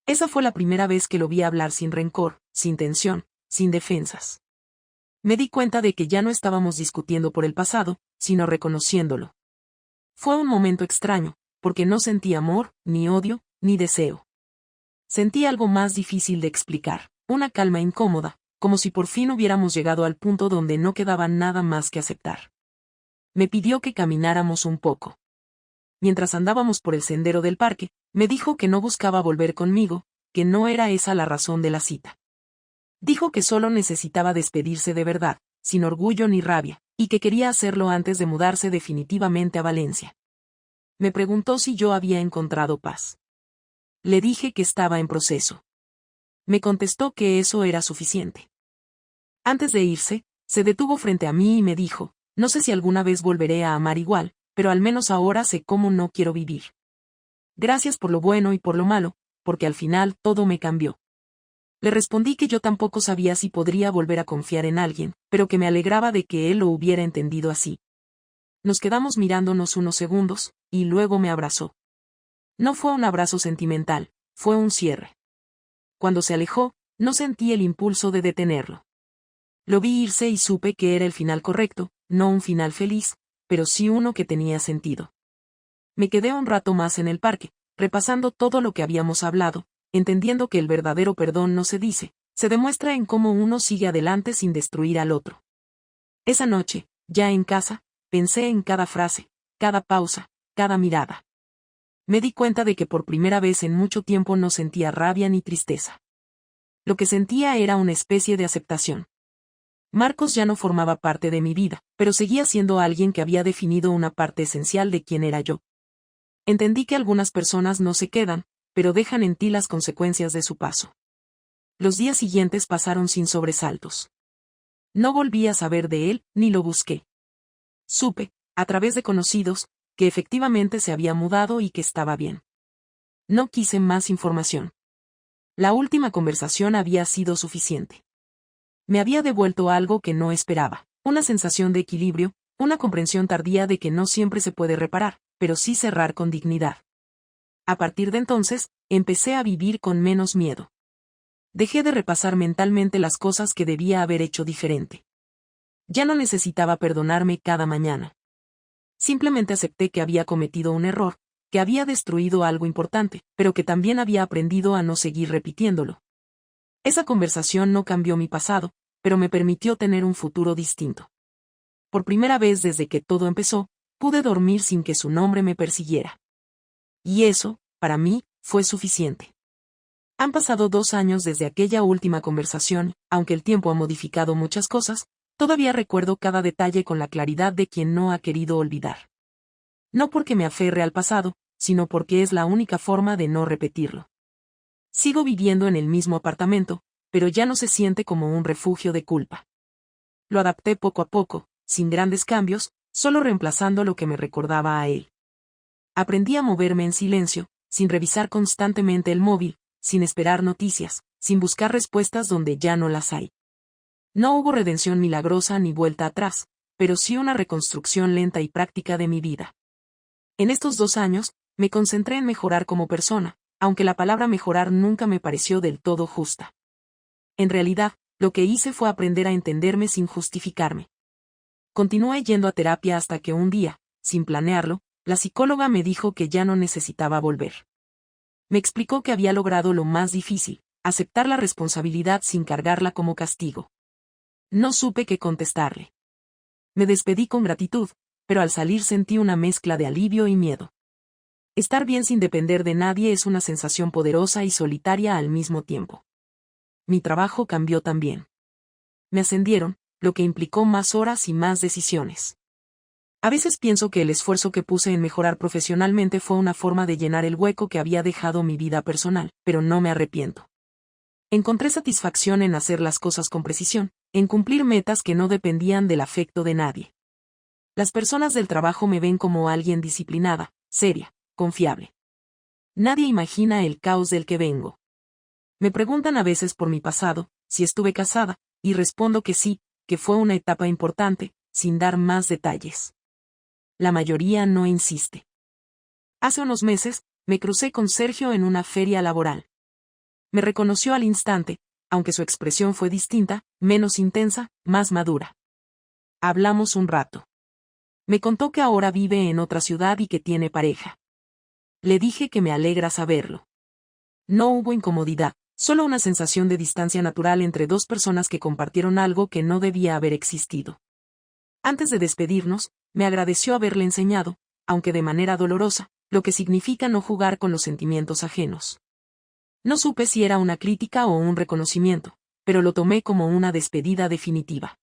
Esa fue la primera vez que lo vi hablar sin rencor, sin tensión, sin defensas. Me di cuenta de que ya no estábamos discutiendo por el pasado, sino reconociéndolo. Fue un momento extraño, porque no sentí amor, ni odio, ni deseo. Sentí algo más difícil de explicar, una calma incómoda, como si por fin hubiéramos llegado al punto donde no quedaba nada más que aceptar. Me pidió que camináramos un poco. Mientras andábamos por el sendero del parque, me dijo que no buscaba volver conmigo, que no era esa la razón de la cita. Dijo que solo necesitaba despedirse de verdad, sin orgullo ni rabia, y que quería hacerlo antes de mudarse definitivamente a Valencia. Me preguntó si yo había encontrado paz. Le dije que estaba en proceso. Me contestó que eso era suficiente. Antes de irse, se detuvo frente a mí y me dijo, no sé si alguna vez volveré a amar igual, pero al menos ahora sé cómo no quiero vivir. Gracias por lo bueno y por lo malo, porque al final todo me cambió. Le respondí que yo tampoco sabía si podría volver a confiar en alguien, pero que me alegraba de que él lo hubiera entendido así. Nos quedamos mirándonos unos segundos, y luego me abrazó. No fue un abrazo sentimental, fue un cierre. Cuando se alejó, no sentí el impulso de detenerlo. Lo vi irse y supe que era el final correcto, no un final feliz, pero sí uno que tenía sentido. Me quedé un rato más en el parque, repasando todo lo que habíamos hablado, entendiendo que el verdadero perdón no se dice, se demuestra en cómo uno sigue adelante sin destruir al otro. Esa noche, ya en casa, pensé en cada frase, cada pausa, cada mirada. Me di cuenta de que por primera vez en mucho tiempo no sentía rabia ni tristeza. Lo que sentía era una especie de aceptación. Marcos ya no formaba parte de mi vida, pero seguía siendo alguien que había definido una parte esencial de quién era yo. Entendí que algunas personas no se quedan, pero dejan en ti las consecuencias de su paso. Los días siguientes pasaron sin sobresaltos. No volví a saber de él, ni lo busqué. Supe, a través de conocidos, que efectivamente se había mudado y que estaba bien. No quise más información. La última conversación había sido suficiente. Me había devuelto algo que no esperaba, una sensación de equilibrio, una comprensión tardía de que no siempre se puede reparar, pero sí cerrar con dignidad. A partir de entonces, empecé a vivir con menos miedo. Dejé de repasar mentalmente las cosas que debía haber hecho diferente. Ya no necesitaba perdonarme cada mañana. Simplemente acepté que había cometido un error, que había destruido algo importante, pero que también había aprendido a no seguir repitiéndolo. Esa conversación no cambió mi pasado, pero me permitió tener un futuro distinto. Por primera vez desde que todo empezó, pude dormir sin que su nombre me persiguiera. Y eso, para mí, fue suficiente. Han pasado 2 años desde aquella última conversación, aunque el tiempo ha modificado muchas cosas, todavía recuerdo cada detalle con la claridad de quien no ha querido olvidar. No porque me aferre al pasado, sino porque es la única forma de no repetirlo. Sigo viviendo en el mismo apartamento, pero ya no se siente como un refugio de culpa. Lo adapté poco a poco, sin grandes cambios, solo reemplazando lo que me recordaba a él. Aprendí a moverme en silencio, sin revisar constantemente el móvil, sin esperar noticias, sin buscar respuestas donde ya no las hay. No hubo redención milagrosa ni vuelta atrás, pero sí una reconstrucción lenta y práctica de mi vida. En estos 2 años, me concentré en mejorar como persona, aunque la palabra mejorar nunca me pareció del todo justa. En realidad, lo que hice fue aprender a entenderme sin justificarme. Continué yendo a terapia hasta que un día, sin planearlo, la psicóloga me dijo que ya no necesitaba volver. Me explicó que había logrado lo más difícil, aceptar la responsabilidad sin cargarla como castigo. No supe qué contestarle. Me despedí con gratitud, pero al salir sentí una mezcla de alivio y miedo. Estar bien sin depender de nadie es una sensación poderosa y solitaria al mismo tiempo. Mi trabajo cambió también. Me ascendieron, lo que implicó más horas y más decisiones. A veces pienso que el esfuerzo que puse en mejorar profesionalmente fue una forma de llenar el hueco que había dejado mi vida personal, pero no me arrepiento. Encontré satisfacción en hacer las cosas con precisión, en cumplir metas que no dependían del afecto de nadie. Las personas del trabajo me ven como alguien disciplinada, seria, confiable. Nadie imagina el caos del que vengo. Me preguntan a veces por mi pasado, si estuve casada, y respondo que sí, que fue una etapa importante, sin dar más detalles. La mayoría no insiste. Hace unos meses, me crucé con Sergio en una feria laboral. Me reconoció al instante, aunque su expresión fue distinta, menos intensa, más madura. Hablamos un rato. Me contó que ahora vive en otra ciudad y que tiene pareja. Le dije que me alegra saberlo. No hubo incomodidad, solo una sensación de distancia natural entre dos personas que compartieron algo que no debía haber existido. Antes de despedirnos, me agradeció haberle enseñado, aunque de manera dolorosa, lo que significa no jugar con los sentimientos ajenos. No supe si era una crítica o un reconocimiento, pero lo tomé como una despedida definitiva.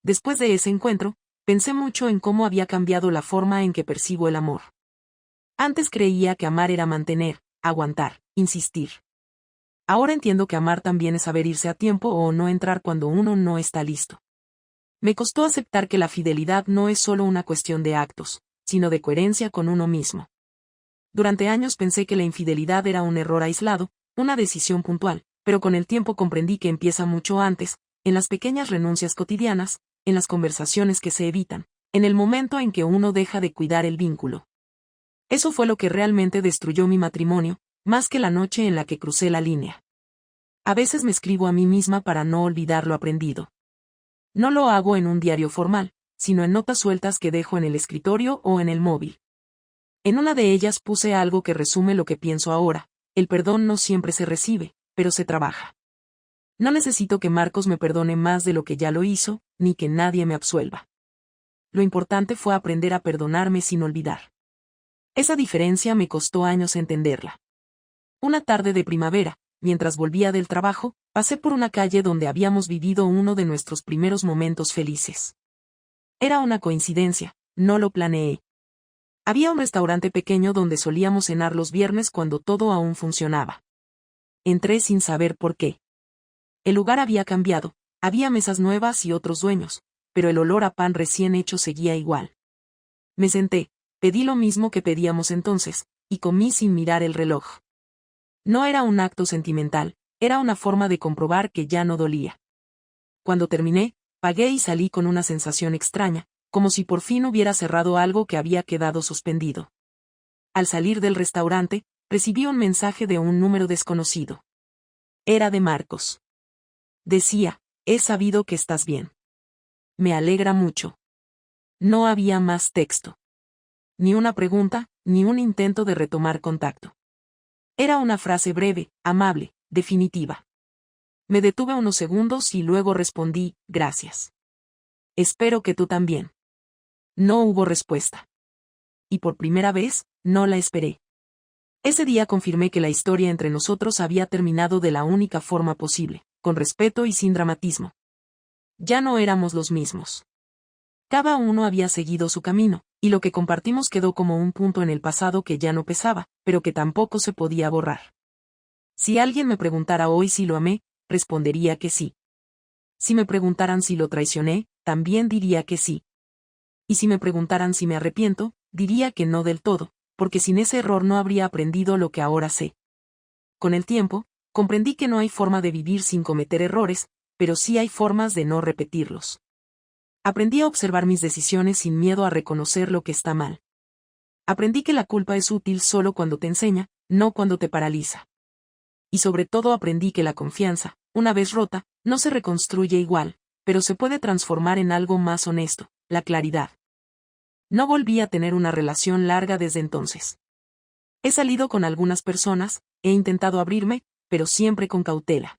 Después de ese encuentro, pensé mucho en cómo había cambiado la forma en que percibo el amor. Antes creía que amar era mantener, aguantar, insistir. Ahora entiendo que amar también es saber irse a tiempo o no entrar cuando uno no está listo. Me costó aceptar que la fidelidad no es solo una cuestión de actos, sino de coherencia con uno mismo. Durante años pensé que la infidelidad era un error aislado, una decisión puntual, pero con el tiempo comprendí que empieza mucho antes, en las pequeñas renuncias cotidianas, en las conversaciones que se evitan, en el momento en que uno deja de cuidar el vínculo. Eso fue lo que realmente destruyó mi matrimonio, más que la noche en la que crucé la línea. A veces me escribo a mí misma para no olvidar lo aprendido. No lo hago en un diario formal, sino en notas sueltas que dejo en el escritorio o en el móvil. En una de ellas puse algo que resume lo que pienso ahora: el perdón no siempre se recibe, pero se trabaja. No necesito que Marcos me perdone más de lo que ya lo hizo, ni que nadie me absuelva. Lo importante fue aprender a perdonarme sin olvidar. Esa diferencia me costó años entenderla. Una tarde de primavera, mientras volvía del trabajo, pasé por una calle donde habíamos vivido uno de nuestros primeros momentos felices. Era una coincidencia, no lo planeé. Había un restaurante pequeño donde solíamos cenar los viernes cuando todo aún funcionaba. Entré sin saber por qué. El lugar había cambiado, había mesas nuevas y otros dueños, pero el olor a pan recién hecho seguía igual. Me senté, pedí lo mismo que pedíamos entonces, y comí sin mirar el reloj. No era un acto sentimental, era una forma de comprobar que ya no dolía. Cuando terminé, pagué y salí con una sensación extraña, como si por fin hubiera cerrado algo que había quedado suspendido. Al salir del restaurante, recibí un mensaje de un número desconocido. Era de Marcos. Decía: he sabido que estás bien. Me alegra mucho. No había más texto. Ni una pregunta, ni un intento de retomar contacto. Era una frase breve, amable, definitiva. Me detuve unos segundos y luego respondí: gracias. Espero que tú también. No hubo respuesta. Y por primera vez, no la esperé. Ese día confirmé que la historia entre nosotros había terminado de la única forma posible, con respeto y sin dramatismo. Ya no éramos los mismos. Cada uno había seguido su camino, y lo que compartimos quedó como un punto en el pasado que ya no pesaba, pero que tampoco se podía borrar. Si alguien me preguntara hoy si lo amé, respondería que sí. Si me preguntaran si lo traicioné, también diría que sí. Y si me preguntaran si me arrepiento, diría que no del todo, porque sin ese error no habría aprendido lo que ahora sé. Con el tiempo, comprendí que no hay forma de vivir sin cometer errores, pero sí hay formas de no repetirlos. Aprendí a observar mis decisiones sin miedo a reconocer lo que está mal. Aprendí que la culpa es útil solo cuando te enseña, no cuando te paraliza. Y sobre todo aprendí que la confianza, una vez rota, no se reconstruye igual, pero se puede transformar en algo más honesto: la claridad. No volví a tener una relación larga desde entonces. He salido con algunas personas, he intentado abrirme, pero siempre con cautela.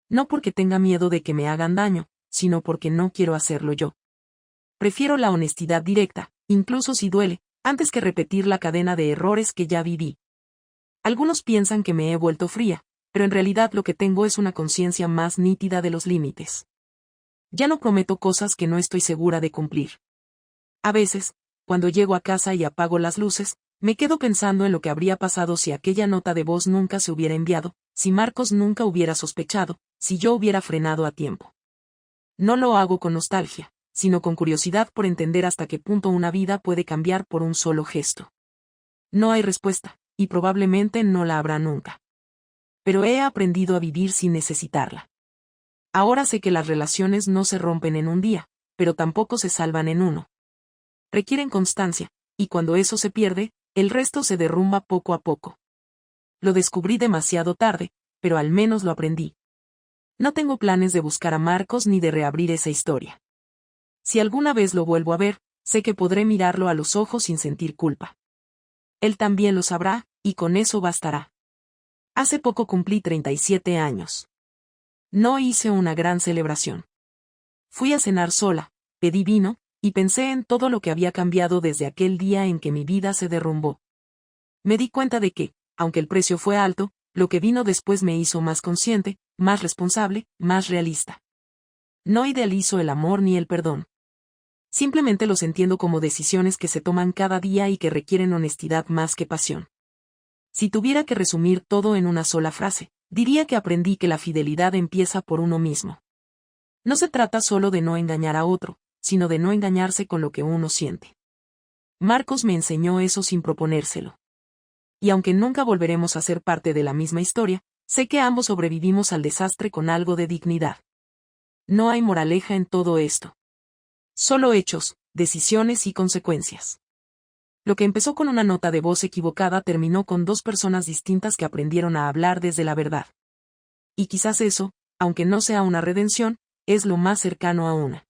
No porque tenga miedo de que me hagan daño, sino porque no quiero hacerlo yo. Prefiero la honestidad directa, incluso si duele, antes que repetir la cadena de errores que ya viví. Algunos piensan que me he vuelto fría, pero en realidad lo que tengo es una conciencia más nítida de los límites. Ya no prometo cosas que no estoy segura de cumplir. A veces, cuando llego a casa y apago las luces, me quedo pensando en lo que habría pasado si aquella nota de voz nunca se hubiera enviado, si Marcos nunca hubiera sospechado, si yo hubiera frenado a tiempo. No lo hago con nostalgia, sino con curiosidad por entender hasta qué punto una vida puede cambiar por un solo gesto. No hay respuesta, y probablemente no la habrá nunca. Pero he aprendido a vivir sin necesitarla. Ahora sé que las relaciones no se rompen en un día, pero tampoco se salvan en uno. Requieren constancia, y cuando eso se pierde, el resto se derrumba poco a poco. Lo descubrí demasiado tarde, pero al menos lo aprendí. No tengo planes de buscar a Marcos ni de reabrir esa historia. Si alguna vez lo vuelvo a ver, sé que podré mirarlo a los ojos sin sentir culpa. Él también lo sabrá, y con eso bastará. Hace poco cumplí 37 años. No hice una gran celebración. Fui a cenar sola, pedí vino, y pensé en todo lo que había cambiado desde aquel día en que mi vida se derrumbó. Me di cuenta de que, aunque el precio fue alto, lo que vino después me hizo más consciente, más responsable, más realista. No idealizo el amor ni el perdón. Simplemente los entiendo como decisiones que se toman cada día y que requieren honestidad más que pasión. Si tuviera que resumir todo en una sola frase, Diría que aprendí que la fidelidad empieza por uno mismo. No se trata solo de no engañar a otro, sino de no engañarse con lo que uno siente. Marcos me enseñó eso sin proponérselo. Y aunque nunca volveremos a ser parte de la misma historia, sé que ambos sobrevivimos al desastre con algo de dignidad. No hay moraleja en todo esto. Solo hechos, decisiones y consecuencias. Lo que empezó con una nota de voz equivocada terminó con dos personas distintas que aprendieron a hablar desde la verdad. Y quizás eso, aunque no sea una redención, es lo más cercano a una.